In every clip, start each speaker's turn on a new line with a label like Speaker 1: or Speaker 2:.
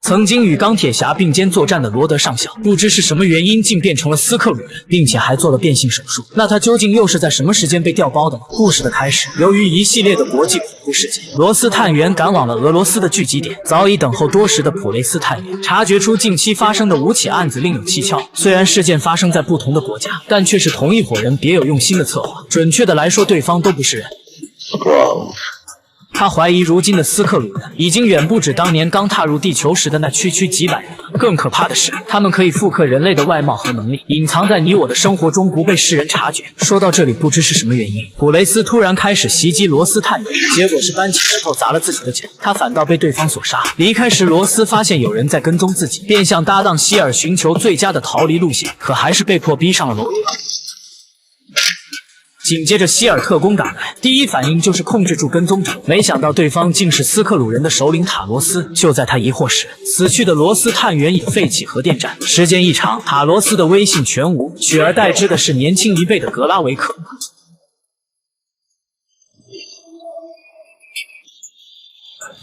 Speaker 1: 曾经与钢铁侠并肩作战的罗德上校，不知是什么原因竟变成了斯克鲁人，并且还做了变性手术。那他究竟又是在什么时间被调包的呢？故事的开始，由于一系列的国际恐怖事件，罗斯探员赶往了俄罗斯的聚集点。早已等候多时的普雷斯探员察觉出近期发生的5起案子另有蹊跷。虽然事件发生在不同的国家，但却是同一伙人别有用心的策划。准确的来说，对方都不是人。他怀疑如今的斯克鲁人已经远不止当年刚踏入地球时的那区几百人了。更可怕的是，他们可以复刻人类的外貌和能力，隐藏在你我的生活中，不被世人察觉。说到这里，不知是什么原因，普雷斯突然开始袭击罗斯探员，结果是搬起石头砸了自己的脚，他反倒被对方所杀。离开时，罗斯发现有人在跟踪自己，便向搭档希尔寻求最佳的逃离路线，可还是被迫逼上了楼梯。紧接着，希尔特工赶来，第一反应就是控制住跟踪者，没想到对方竟是斯克鲁人的首领塔罗斯。就在他疑惑时，死去的罗斯探员已废弃核电站。时间一长，塔罗斯的威信全无，取而代之的是年轻一辈的格拉维克。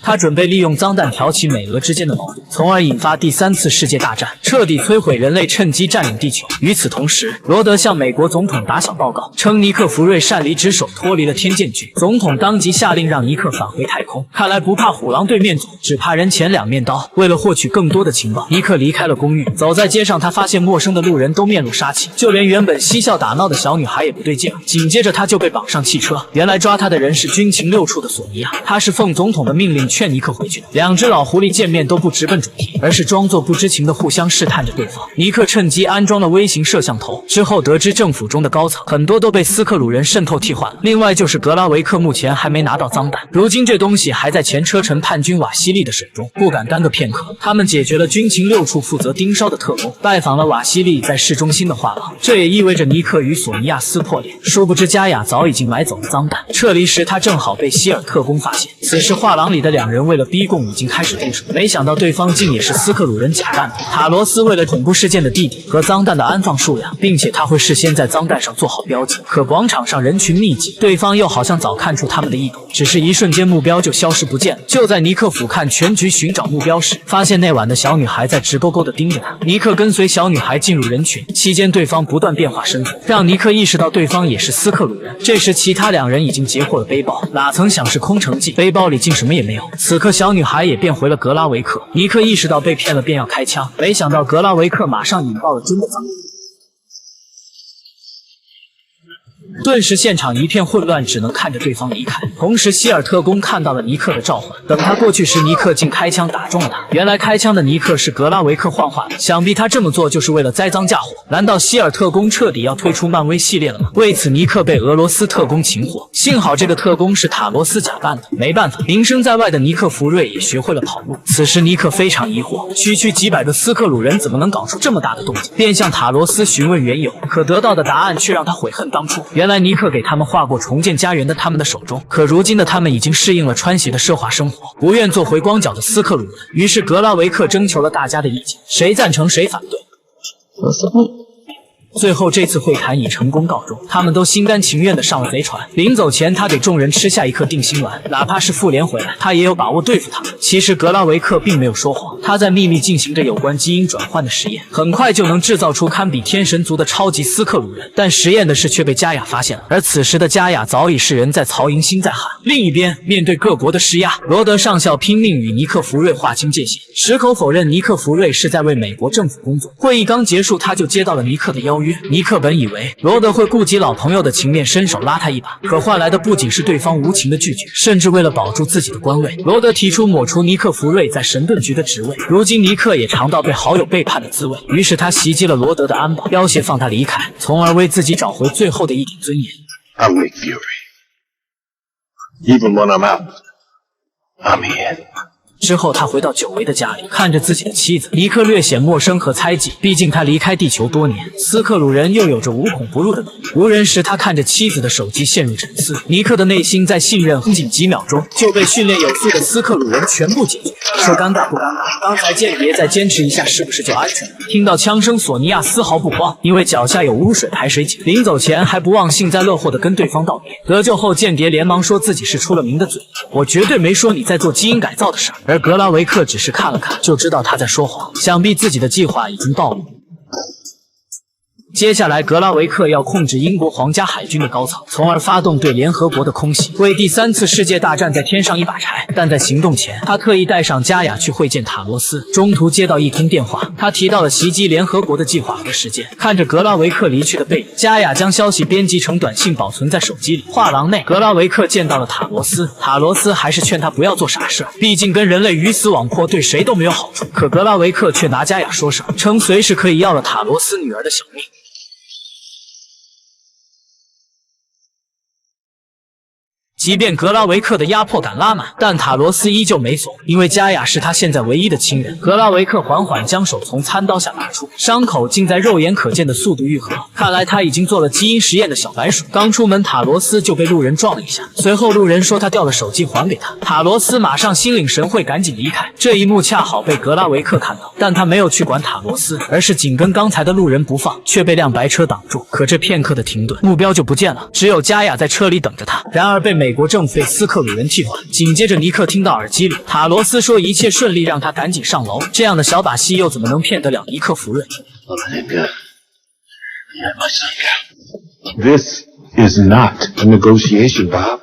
Speaker 1: 他准备利用脏弹挑起美俄之间的矛盾，从而引发第3次世界大战，彻底摧毁人类，趁机占领地球。与此同时，罗德向美国总统打小报告，称尼克弗瑞擅离职守，脱离了天剑局。总统当即下令让尼克返回太空。看来不怕虎狼对面走，只怕人前两面刀。为了获取更多的情报，尼克离开了公寓。走在街上，他发现陌生的路人都面露杀气，就连原本嬉笑打闹的小女孩也不对劲了。紧接着他就被绑上汽车。原来抓他的人是军情6处的索尼娅，他是奉总统的命令劝尼克回去的。两只老狐狸见面都不直奔主题，而是装作不知情的互相试探着对方。尼克趁机安装了微型摄像头，之后得知政府中的高层很多都被斯克鲁人渗透替换了。另外就是格拉维克目前还没拿到脏弹，如今这东西还在前车臣叛军瓦西利的手中，不敢耽搁片刻。他们解决了军情6处负责盯梢的特工，拜访了瓦西利在市中心的画廊。这也意味着尼克与索尼娅撕破脸。殊不知加雅早已经买走了脏弹，撤离时他正好被希尔特工发现。此时画廊里的两人为了逼供已经开始动手，没想到对方竟也是斯克鲁人假扮的。塔罗斯为了恐怖事件的地点和脏弹的安放数量，并且他会事先在脏弹上做好标记，可广场上人群密集，对方又好像早看出他们的意图，只是一瞬间目标就消失不见了。就在尼克俯瞰全局寻找目标时，发现那晚的小女孩在直勾勾地盯着他。尼克跟随小女孩进入人群，期间对方不断变化身份，让尼克意识到对方也是斯克鲁人。这时其他两人已经截获了背包，哪曾想是空城计，背包里竟什么也没有。此刻小女孩也变回了格拉维克，尼克意识到被骗了，便要开枪，没想到格拉维克马上引爆了真的脏。顿时现场一片混乱，只能看着对方离开。同时希尔特工看到了尼克的召唤，等他过去时，尼克竟开枪打中了他。原来开枪的尼克是格拉维克幻化的，想必他这么做就是为了栽赃嫁祸。难道希尔特工彻底要退出漫威系列了吗？为此尼克被俄罗斯特工擒获，幸好这个特工是塔罗斯假扮的。没办法，名声在外的尼克弗瑞也学会了跑路。此时尼克非常疑惑，区几百个斯克鲁人怎么能搞出这么大的动静，便向塔罗斯询问缘由，可得到的答案却让他悔恨当初。原来尼克给他们画过重建家园的他们的手中，可如今的他们已经适应了穿鞋的奢华生活，不愿做回光脚的斯克鲁人。于是格拉维克征求了大家的意见，谁赞成谁反对。最后这次会谈以成功告终，他们都心甘情愿地上了贼船。临走前，他给众人吃下一颗定心丸，哪怕是复联回来，他也有把握对付他们。其实格拉维克并没有说谎，他在秘密进行着有关基因转换的实验，很快就能制造出堪比天神族的超级斯克鲁人。但实验的事却被加雅发现了，而此时的加雅早已是人在曹营心在汉。另一边，面对各国的施压，罗德上校拼命与尼克弗瑞划清界限，矢口否认尼克弗瑞是在为美国政府工作。会议刚结束，他就接到了尼克的邀约。尼克本以为罗德会顾及老朋友的情面，伸手拉他一把，可换来的不仅是对方无情的拒绝，甚至为了保住自己的官位，罗德提出抹除尼克弗瑞在神盾局的职位。如今尼克也尝到被好友背叛的滋味，于是他袭击了罗德的安保，要挟放他离开，从而为自己找回最后的一点尊严。
Speaker 2: I'm Nick Fury. Even when I'm out, I'm in.
Speaker 1: 之后他回到久违的家里，看着自己的妻子，尼克略显陌生和猜忌，毕竟他离开地球多年，斯克鲁人又有着无孔不入的能力。无人时，他看着妻子的手机陷入沉思。尼克的内心在信任，仅几秒钟就被训练有素的斯克鲁人全部解决。说尴尬不尴尬？刚才间谍再坚持一下，是不是就安全了？听到枪声，索尼娅丝毫不慌，因为脚下有污水排水井。临走前还不忘幸灾乐祸地跟对方道别。得救后，间谍连忙说自己是出了名的嘴，我绝对没说你在做基因改造的事儿。而格拉维克只是看了看，就知道他在说谎，想必自己的计划已经暴露。接下来，格拉维克要控制英国皇家海军的高层，从而发动对联合国的空袭，为第3次世界大战再添上一把柴。但在行动前，他特意带上加雅去会见塔罗斯。中途接到一通电话，他提到了袭击联合国的计划和时间。看着格拉维克离去的背影，加雅将消息编辑成短信保存在手机里。画廊内，格拉维克见到了塔罗斯，塔罗斯还是劝他不要做傻事，毕竟跟人类鱼死网破对谁都没有好处。可格拉维克却拿加雅说事，称随时可以要了塔罗斯女儿的小命。即便格拉维克的压迫感拉满，但塔罗斯依旧没怂，因为加雅是他现在唯一的亲人。格拉维克缓缓将手从餐刀下拿出，伤口竟在肉眼可见的速度愈合。看来他已经做了基因实验的小白鼠。刚出门，塔罗斯就被路人撞了一下，随后路人说他掉了手机还给他，塔罗斯马上心领神会，赶紧离开。这一幕恰好被格拉维克看到，但他没有去管塔罗斯，而是紧跟刚才的路人不放，却被辆白车挡住。可这片刻的停顿，目标就不见了，只有加雅在车里等着他。然而被美国政府被斯克鲁人替换。紧接着，尼克听到耳机里塔罗斯说一切顺利，让他赶紧上楼。这样的小把戏又怎么能骗得了尼克福瑞？
Speaker 2: This is not a negotiation, Bob.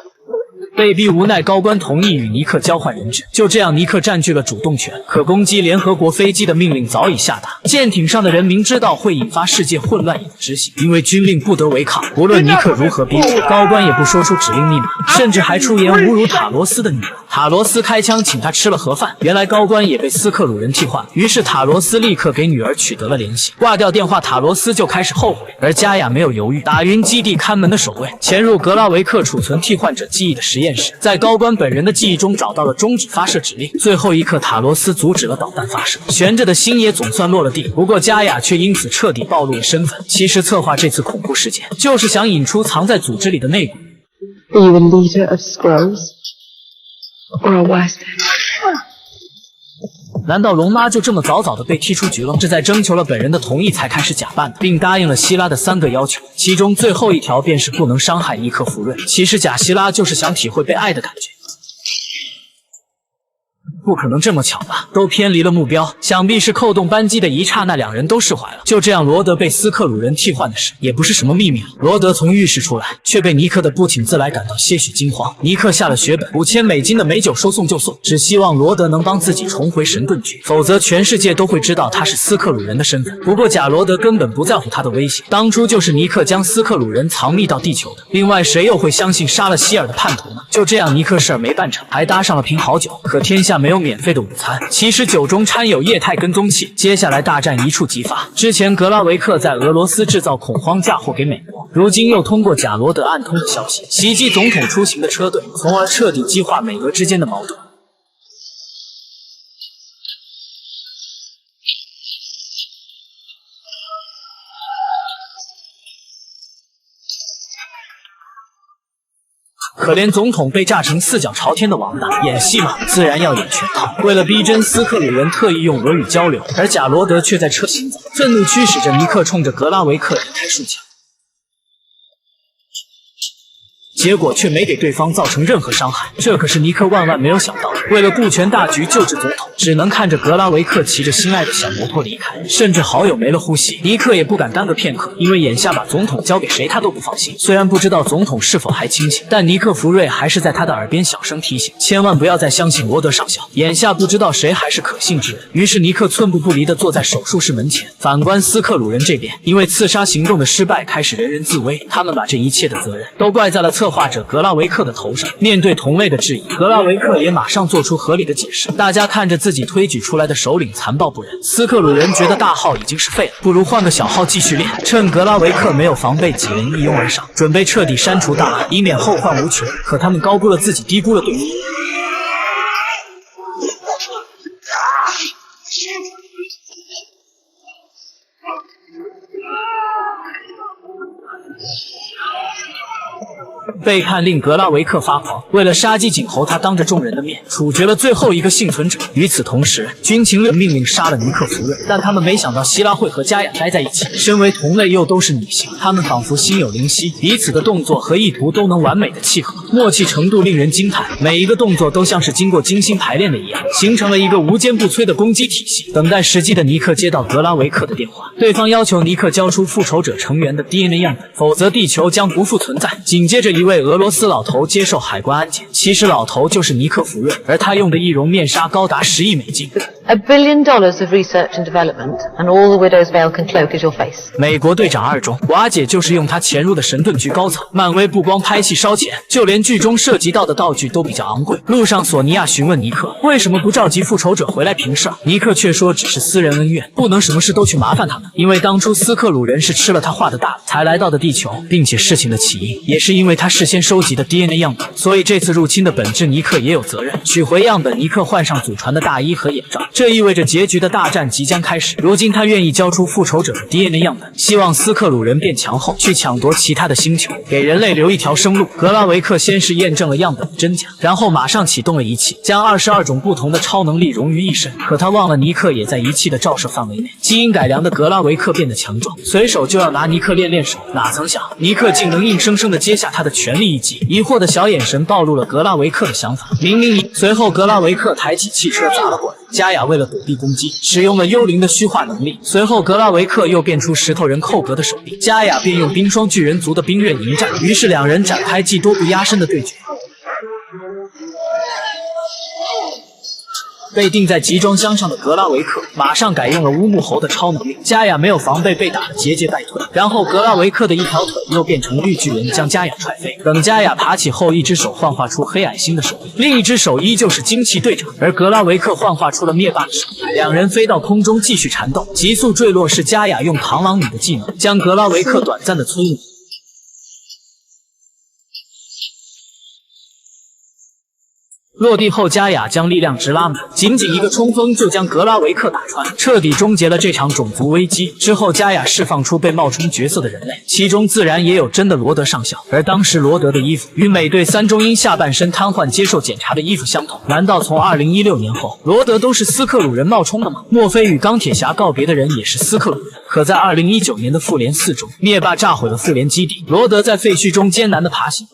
Speaker 1: 被逼无奈，高官同意与尼克交换人质。就这样，尼克占据了主动权，可攻击联合国飞机的命令早已下达。舰艇上的人明知道会引发世界混乱，也执行，因为军令不得违抗。无论尼克如何逼迫，高官也不说出指令密码，甚至还出言侮辱塔罗斯的女儿。塔罗斯开枪请他吃了盒饭。原来高官也被斯克鲁人替换，于是塔罗斯立刻给女儿取得了联系。挂掉电话，塔罗斯就开始后悔，而加雅没有犹豫，打晕基地看门的守卫，潜入格拉维克储存替换者记忆的实验室，在高官本人的记忆中找到了终止发射指令。最后一刻，塔罗斯阻止了导弹发射，悬着的心也总算落了地。不过加雅却因此彻底暴露了身份。其实策划这次恐怖事件，就是想引出藏在组织里的内鬼。
Speaker 3: Are you a leader of Skrulls? Or a West?
Speaker 1: 难道龙妈就这么早早的被踢出局了？是在征求了本人的同意才开始假扮的，并答应了希拉的3个要求，其中最后一条便是不能伤害尼克福瑞。其实假希拉就是想体会被爱的感觉。 不可能这么巧吧？都偏离了目标，想必是扣动扳机的一刹那，两人都释怀了。就这样，罗德被斯克鲁人替换的事也不是什么秘密了。罗德从浴室出来，却被尼克的不请自来感到些许惊慌。尼克下了血本，$5000的美酒说送就送，只希望罗德能帮自己重回神盾局，否则全世界都会知道他是斯克鲁人的身份。不过假罗德根本不在乎他的威胁，当初就是尼克将斯克鲁人藏匿到地球的。另外，谁又会相信杀了希尔的叛徒呢？就这样，尼克事儿没办成，还搭上了瓶好酒。可天下没有免费的午餐，其实酒中掺有液态跟踪器。接下来大战一触即发。之前格拉维克在俄罗斯制造恐慌嫁祸给美国，如今又通过贾罗德暗通的消息袭击总统出行的车队，从而彻底激化美俄之间的矛盾。可怜总统被炸成4脚朝天的王八，演戏嘛，自然要演全套。为了逼真，斯克鲁人特意用俄语交流，而贾罗德却在车行走，愤怒驱使着尼克冲着格拉维克一开数枪。 结果却没给对方造成任何伤害，这可是尼克万万没有想到的。为了顾全大局，救治总统，只能看着格拉维克骑着心爱的小摩托离开，甚至好友没了呼吸，尼克也不敢耽搁片刻，因为眼下把总统交给谁他都不放心。虽然不知道总统是否还清醒，但尼克福瑞还是在他的耳边小声提醒，千万不要再相信罗德上校，眼下不知道谁还是可信之人。于是尼克寸步不离地坐在手术室门前。反观斯克鲁人这边，因为刺杀行动的失败，开始人人自危，他们把这一切的责任都怪在了策划者格拉维克的头上。面对同类的质疑，格拉维克也马上做出合理的解释。大家看着自己推举出来的首领残暴不仁，斯克鲁人觉得大号已经是废了，不如换个小号继续练。趁格拉维克没有防备，几人一拥而上，准备彻底删除大案，以免后患无穷。可他们高估了自己，低估了对方。背叛令格拉维克发狂，为了杀鸡儆猴，他当着众人的面处决了最后一个幸存者。与此同时，军情六命令杀了尼克弗瑞，但他们没想到希拉会和加雅待在一起。身为同类又都是女性，他们仿佛心有灵犀，彼此的动作和意图都能完美的契合，默契程度令人惊叹。每一个动作都像是经过精心排练的一样，形成了一个无坚不摧的攻击体系。等待时机的尼克接到格拉维克的电话，对方要求尼克交出复仇者成员的 DNA 样本，否则地球将不复存在。紧接着，一位俄罗斯老头接受海关安检，其实老头就是尼克弗瑞，而他用的易容面纱高达10亿美金。
Speaker 4: $1 billion of research and development, and all the widow's veil can cloak is your face.
Speaker 1: 美国队长2中，瓦解就是用他潜入的神盾局高层。漫威不光拍戏烧钱，就连剧中涉及到的道具都比较昂贵。路上，索尼娅询问尼克为什么不召集复仇者回来平事，尼克却说只是私人恩怨，不能什么事都去麻烦他们。因为当初斯克鲁人是吃了他画的大饼才来到的地球，并且事情的起因也是因为他事先收集的 DNA 样本，所以这次入侵的本质尼克也有责任。取回样本，尼克换上祖传的大衣和眼罩，这意味着结局的大战即将开始。如今他愿意交出复仇者的 DNA 样本，希望斯克鲁人变强后去抢夺其他的星球，给人类留一条生路。格拉维克先是验证了样本的真假，然后马上启动了仪器，将22种不同的超能力融于一身。可他忘了尼克也在仪器的照射范围内。基因改良的格拉维克变得强壮，随手就要拿尼克练手，哪曾想尼克竟能硬生生的接下他的全力一击。疑惑的小眼神暴露了格拉维克的想法，明明随后格拉维克抬起汽车砸了过来。加雅为了躲避攻击，使用了幽灵的虚化能力。随后格拉维克又变出石头人寇格的手臂，加雅便用冰霜巨人族的冰刃迎战。于是两人展开技多不压身的对决。被钉在集装箱上的格拉维克马上改用了乌木猴的超能力，加雅没有防备，被打得节节败退。然后格拉维克的一条腿又变成绿巨人，将加雅踹飞。等加雅爬起后，一只手幻化出黑矮星的手臂，另一只手依旧是惊奇队长，而格拉维克幻化出了灭霸的手。两人飞到空中继续缠斗，急速坠落是加雅用螳螂女的技能将格拉维克短暂的摧毁。落地后，加雅将力量值拉满，仅仅一个冲锋就将格拉维克打穿，彻底终结了这场种族危机。之后，加雅释放出被冒充角色的人类，其中自然也有真的罗德上校。而当时罗德的衣服与美队3中因下半身瘫痪接受检查的衣服相同。难道从2016年后，罗德都是斯克鲁人冒充的吗？莫非与钢铁侠告别的人也是斯克鲁人？可在2019年的复联4中，灭霸炸毁了复联基地，罗德在废墟中艰难地爬行。